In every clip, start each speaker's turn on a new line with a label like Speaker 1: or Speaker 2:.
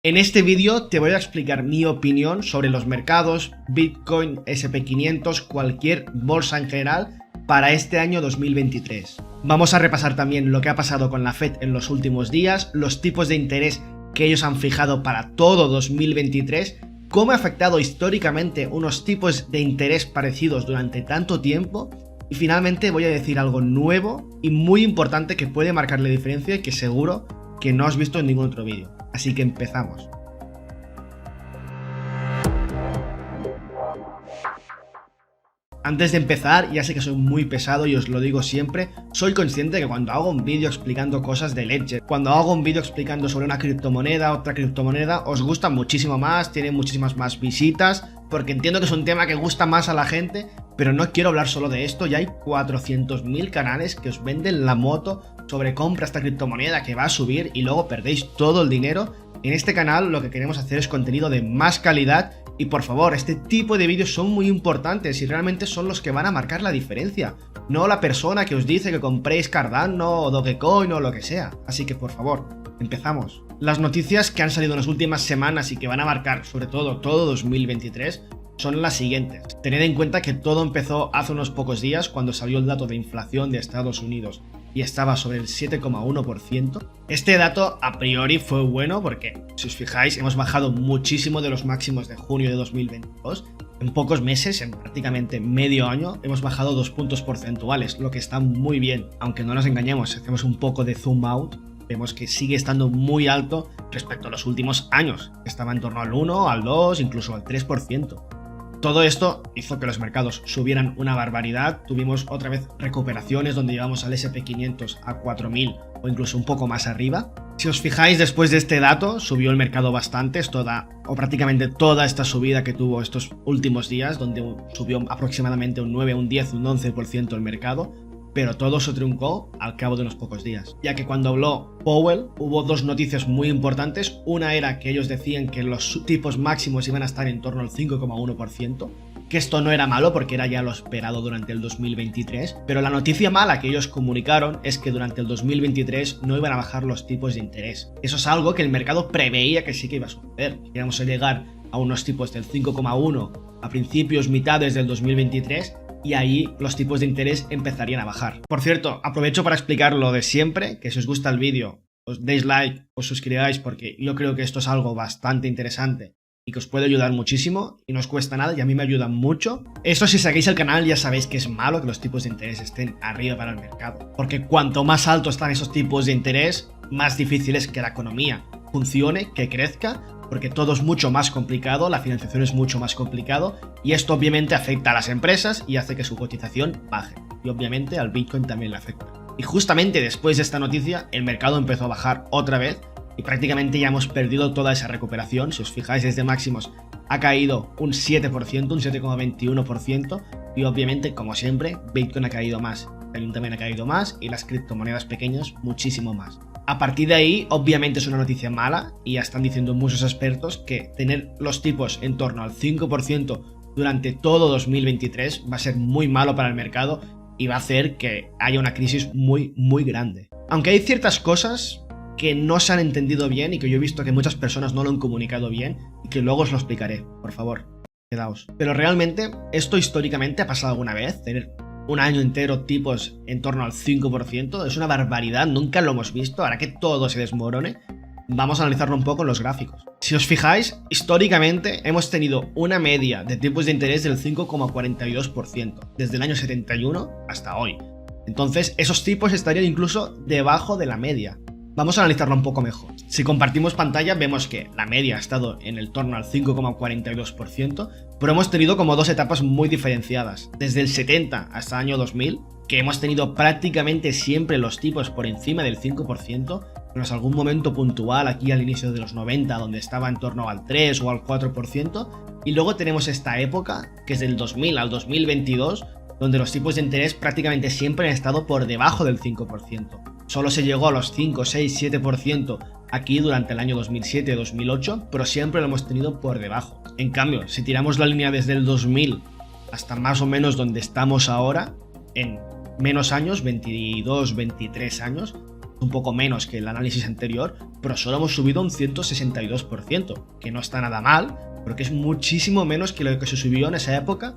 Speaker 1: En este vídeo te voy a explicar mi opinión sobre los mercados, Bitcoin, SP500, cualquier bolsa en general para este año 2023. Vamos a repasar también lo que ha pasado con la Fed en los últimos días, los tipos de interés que ellos han fijado para todo 2023, cómo ha afectado históricamente unos tipos de interés parecidos durante tanto tiempo y finalmente voy a decir algo nuevo y muy importante que puede marcar la diferencia y que seguro que no has visto en ningún otro vídeo. Así que empezamos. Antes de empezar, ya sé que soy muy pesado y os lo digo siempre, soy consciente que cuando hago un vídeo explicando cosas de Ledger, cuando hago un vídeo explicando sobre una criptomoneda, otra criptomoneda, os gusta muchísimo más, tiene muchísimas más visitas, porque entiendo que es un tema que gusta más a la gente, pero no quiero hablar solo de esto, ya hay 400.000 canales que os venden la moto sobre compra esta criptomoneda que va a subir y luego perdéis todo el dinero. En este canal lo que queremos hacer es contenido de más calidad y por favor, este tipo de vídeos son muy importantes y realmente son los que van a marcar la diferencia, no la persona que os dice que compréis Cardano o Dogecoin o lo que sea. Así que por favor, empezamos. Las noticias que han salido en las últimas semanas y que van a marcar sobre todo 2023 son las siguientes. Tened en cuenta que todo empezó hace unos pocos días cuando salió el dato de inflación de Estados Unidos y estaba sobre el 7,1%. Este dato a priori fue bueno porque, si os fijáis, hemos bajado muchísimo de los máximos de junio de 2022. En pocos meses, en prácticamente medio año, hemos bajado 2 puntos porcentuales, lo que está muy bien. Aunque no nos engañemos, si hacemos un poco de zoom out, vemos que sigue estando muy alto respecto a los últimos años. Estaba en torno al 1, al 2, incluso al 3%. Todo esto hizo que los mercados subieran una barbaridad, tuvimos otra vez recuperaciones donde llegamos al SP500 a 4.000 o incluso un poco más arriba. Si os fijáis, después de este dato subió el mercado bastante, es toda o prácticamente toda esta subida que tuvo estos últimos días, donde subió aproximadamente un 9, un 10, un 11% el mercado. Pero todo se truncó al cabo de unos pocos días, ya que cuando habló Powell hubo dos noticias muy importantes. Una era que ellos decían que los tipos máximos iban a estar en torno al 5,1%, que esto no era malo porque era ya lo esperado durante el 2023, pero la noticia mala que ellos comunicaron es que durante el 2023 no iban a bajar los tipos de interés. Eso es algo que el mercado preveía que sí que iba a suceder. Íbamos a llegar a unos tipos del 5,1 a principios, mitades del 2023, y ahí los tipos de interés empezarían a bajar. Por cierto, aprovecho para explicar lo de siempre, que si os gusta el vídeo, os deis like, os suscribáis porque yo creo que esto es algo bastante interesante y que os puede ayudar muchísimo y no os cuesta nada y a mí me ayuda mucho. Eso, si seguís el canal ya sabéis que es malo que los tipos de interés estén arriba para el mercado, porque cuanto más altos están esos tipos de interés, más difícil es que la economía funcione, que crezca, porque todo es mucho más complicado, la financiación es mucho más complicado y esto obviamente afecta a las empresas y hace que su cotización baje. Y obviamente al Bitcoin también le afecta. Y justamente después de esta noticia el mercado empezó a bajar otra vez y prácticamente ya hemos perdido toda esa recuperación. Si os fijáis, desde máximos ha caído un 7%, un 7,21% y obviamente, como siempre, Bitcoin ha caído más, Ethereum también ha caído más y las criptomonedas pequeñas muchísimo más. A partir de ahí, obviamente es una noticia mala y ya están diciendo muchos expertos que tener los tipos en torno al 5% durante todo 2023 va a ser muy malo para el mercado y va a hacer que haya una crisis muy grande. Aunque hay ciertas cosas que no se han entendido bien y que yo he visto que muchas personas no lo han comunicado bien y que luego os lo explicaré, por favor, quedaos. Pero realmente, ¿esto históricamente ha pasado alguna vez? Tener un año entero tipos en torno al 5%, es una barbaridad, nunca lo hemos visto. Ahora que todo se desmorone, vamos a analizarlo un poco en los gráficos. Si os fijáis, históricamente hemos tenido una media de tipos de interés del 5,42% desde el año 71 hasta hoy. Entonces esos tipos estarían incluso debajo de la media. Vamos a analizarlo un poco mejor. Si compartimos pantalla vemos que la media ha estado en el torno al 5,42%, pero hemos tenido como dos etapas muy diferenciadas. Desde el 70 hasta el año 2000, que hemos tenido prácticamente siempre los tipos por encima del 5%, menos algún momento puntual aquí al inicio de los 90 donde estaba en torno al 3 o al 4%, y luego tenemos esta época que es del 2000 al 2022, donde los tipos de interés prácticamente siempre han estado por debajo del 5%. Solo se llegó a los 5, 6, 7% aquí durante el año 2007-2008, pero siempre lo hemos tenido por debajo. En cambio, si tiramos la línea desde el 2000 hasta más o menos donde estamos ahora, en menos años, 22, 23 años, un poco menos que el análisis anterior, pero solo hemos subido un 162%, que no está nada mal, porque es muchísimo menos que lo que se subió en esa época,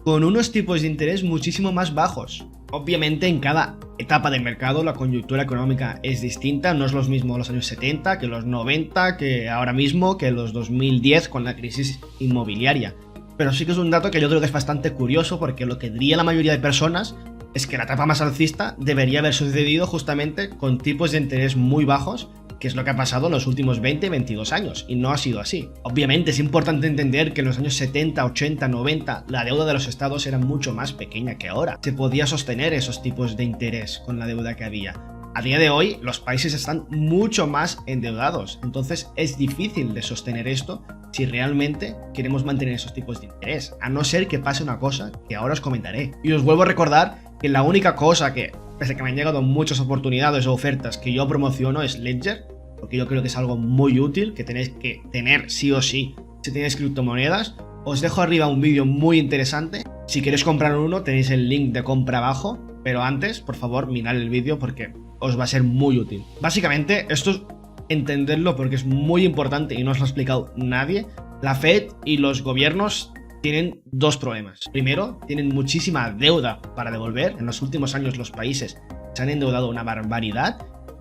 Speaker 1: con unos tipos de interés muchísimo más bajos. Obviamente en cada etapa del mercado la coyuntura económica es distinta, no es lo mismo los años 70 que los 90, que ahora mismo, que los 2010 con la crisis inmobiliaria. Pero sí que es un dato que yo creo que es bastante curioso, porque lo que diría la mayoría de personas es que la etapa más alcista debería haber sucedido justamente con tipos de interés muy bajos, que es lo que ha pasado en los últimos 20-22 años, y no ha sido así. Obviamente es importante entender que en los años 70, 80, 90 la deuda de los estados era mucho más pequeña que ahora. Se podía sostener esos tipos de interés con la deuda que había. A día de hoy los países están mucho más endeudados, entonces es difícil de sostener esto si realmente queremos mantener esos tipos de interés, a no ser que pase una cosa que ahora os comentaré. Y os vuelvo a recordar que la única cosa que, pese a que me han llegado muchas oportunidades o ofertas, que yo promociono es Ledger, porque yo creo que es algo muy útil, que tenéis que tener sí o sí si tenéis criptomonedas. Os dejo arriba un vídeo muy interesante, si queréis comprar uno tenéis el link de compra abajo, pero antes, por favor, mirad el vídeo porque os va a ser muy útil. Básicamente, esto es entenderlo porque es muy importante y no os lo ha explicado nadie. La Fed y los gobiernos tienen dos problemas. Primero, tienen muchísima deuda para devolver. En los últimos años los países se han endeudado una barbaridad.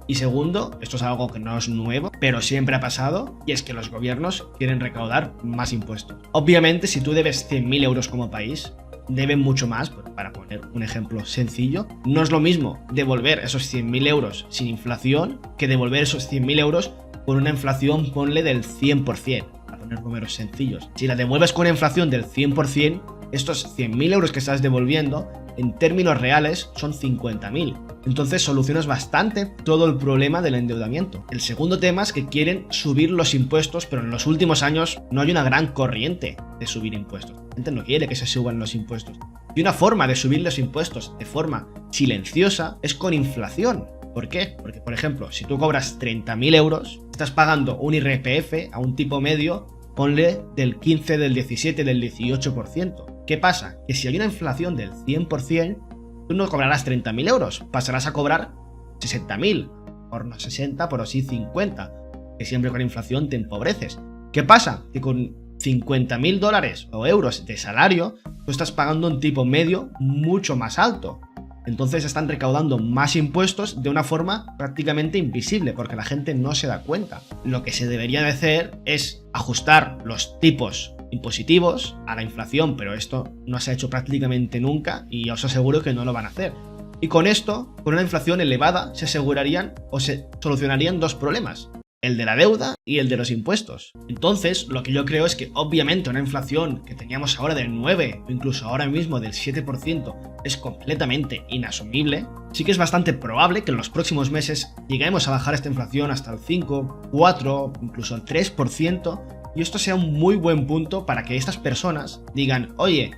Speaker 1: Y segundo, esto es algo que no es nuevo, pero siempre ha pasado, y es que los gobiernos quieren recaudar más impuestos. Obviamente, si tú debes 100.000 euros como país, deben mucho más, para poner un ejemplo sencillo. No es lo mismo devolver esos 100.000 euros sin inflación que devolver esos 100.000 euros con una inflación, ponle, del 100%, para poner números sencillos. Si la devuelves con una inflación del 100%, estos 100.000 euros que estás devolviendo, en términos reales, son 50.000. Entonces solucionas bastante todo el problema del endeudamiento. El segundo tema es que quieren subir los impuestos, pero en los últimos años no hay una gran corriente de subir impuestos. La gente no quiere que se suban los impuestos. Y una forma de subir los impuestos de forma silenciosa es con inflación. ¿Por qué? Porque, por ejemplo, si tú cobras 30.000 euros, estás pagando un IRPF a un tipo medio, ponle del 15, del 17, del 18%. ¿Qué pasa? Que si hay una inflación del 100%, tú no cobrarás 30.000 euros, pasarás a cobrar 60.000, por no 60, pero sí 50, que siempre con inflación te empobreces. ¿Qué pasa? Que con 50.000 dólares o euros de salario, tú estás pagando un tipo medio mucho más alto. Entonces están recaudando más impuestos de una forma prácticamente invisible, porque la gente no se da cuenta. Lo que se debería de hacer es ajustar los tipos impositivos a la inflación, pero esto no se ha hecho prácticamente nunca y os aseguro que no lo van a hacer. Y con esto, con una inflación elevada, se asegurarían o se solucionarían dos problemas: el de la deuda y el de los impuestos. Entonces, lo que yo creo es que obviamente una inflación que teníamos ahora del 9 o incluso ahora mismo del 7% es completamente inasumible. Sí que es bastante probable que en los próximos meses lleguemos a bajar esta inflación hasta el 5, 4, incluso el 3%, y esto sea un muy buen punto para que estas personas digan: oye,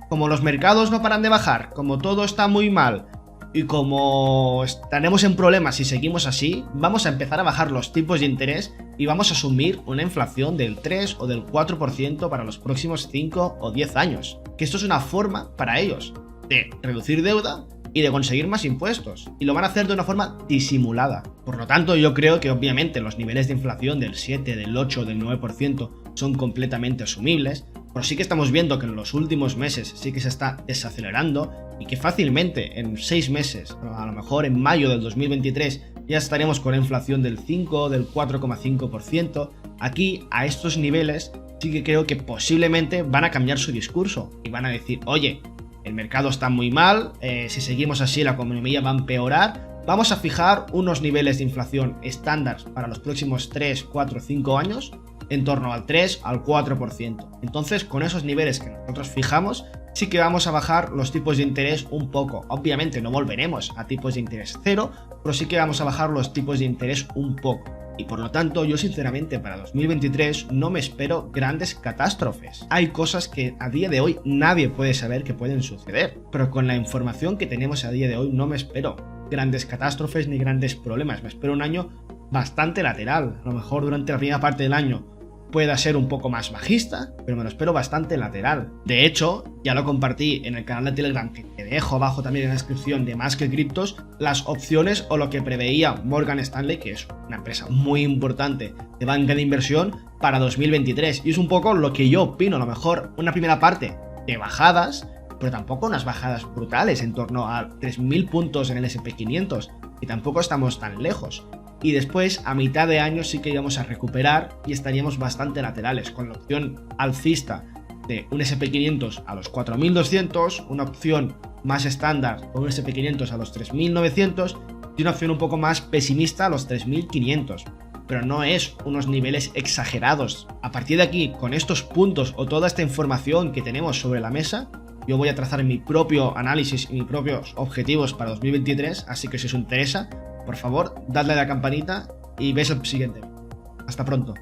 Speaker 1: como los mercados no paran de bajar, como todo está muy mal, y como estaremos en problemas si seguimos así, vamos a empezar a bajar los tipos de interés y vamos a asumir una inflación del 3 o del 4% para los próximos 5 o 10 años. Que esto es una forma para ellos de reducir deuda y de conseguir más impuestos, y lo van a hacer de una forma disimulada. Por lo tanto, yo creo que obviamente los niveles de inflación del 7, del 8, del 9% son completamente asumibles, pero sí que estamos viendo que en los últimos meses sí que se está desacelerando y que fácilmente en 6 meses, a lo mejor en mayo del 2023, ya estaremos con la inflación del 5, del 4,5%. Aquí, a estos niveles, sí que creo que posiblemente van a cambiar su discurso y van a decir: oye, el mercado está muy mal, si seguimos así la economía va a empeorar, vamos a fijar unos niveles de inflación estándar para los próximos 3, 4, 5 años en torno al 3 al 4%. Entonces, con esos niveles que nosotros fijamos, sí que vamos a bajar los tipos de interés un poco. Obviamente no volveremos a tipos de interés cero, pero sí que vamos a bajar los tipos de interés un poco. Y por lo tanto, yo sinceramente para 2023 no me espero grandes catástrofes. Hay cosas que a día de hoy nadie puede saber que pueden suceder, pero con la información que tenemos a día de hoy no me espero grandes catástrofes ni grandes problemas. Me espero un año bastante lateral. A lo mejor durante la primera parte del año pueda ser un poco más bajista, pero me lo espero bastante lateral. De hecho, ya lo compartí en el canal de Telegram, que te dejo abajo también en la descripción de Más que Criptos, las opciones o lo que preveía Morgan Stanley, que es una empresa muy importante de banca de inversión, para 2023. Y es un poco lo que yo opino, a lo mejor una primera parte de bajadas, pero tampoco unas bajadas brutales, en torno a 3.000 puntos en el S&P 500, y tampoco estamos tan lejos. Y después, a mitad de año sí que íbamos a recuperar y estaríamos bastante laterales, con la opción alcista de un S&P 500 a los 4.200, una opción más estándar con un S&P 500 a los 3.900 y una opción un poco más pesimista a los 3.500. Pero no es unos niveles exagerados. A partir de aquí, con estos puntos o toda esta información que tenemos sobre la mesa, yo voy a trazar mi propio análisis y mis propios objetivos para 2023, así que si os interesa, por favor, dadle a la campanita y ves el siguiente. Hasta pronto.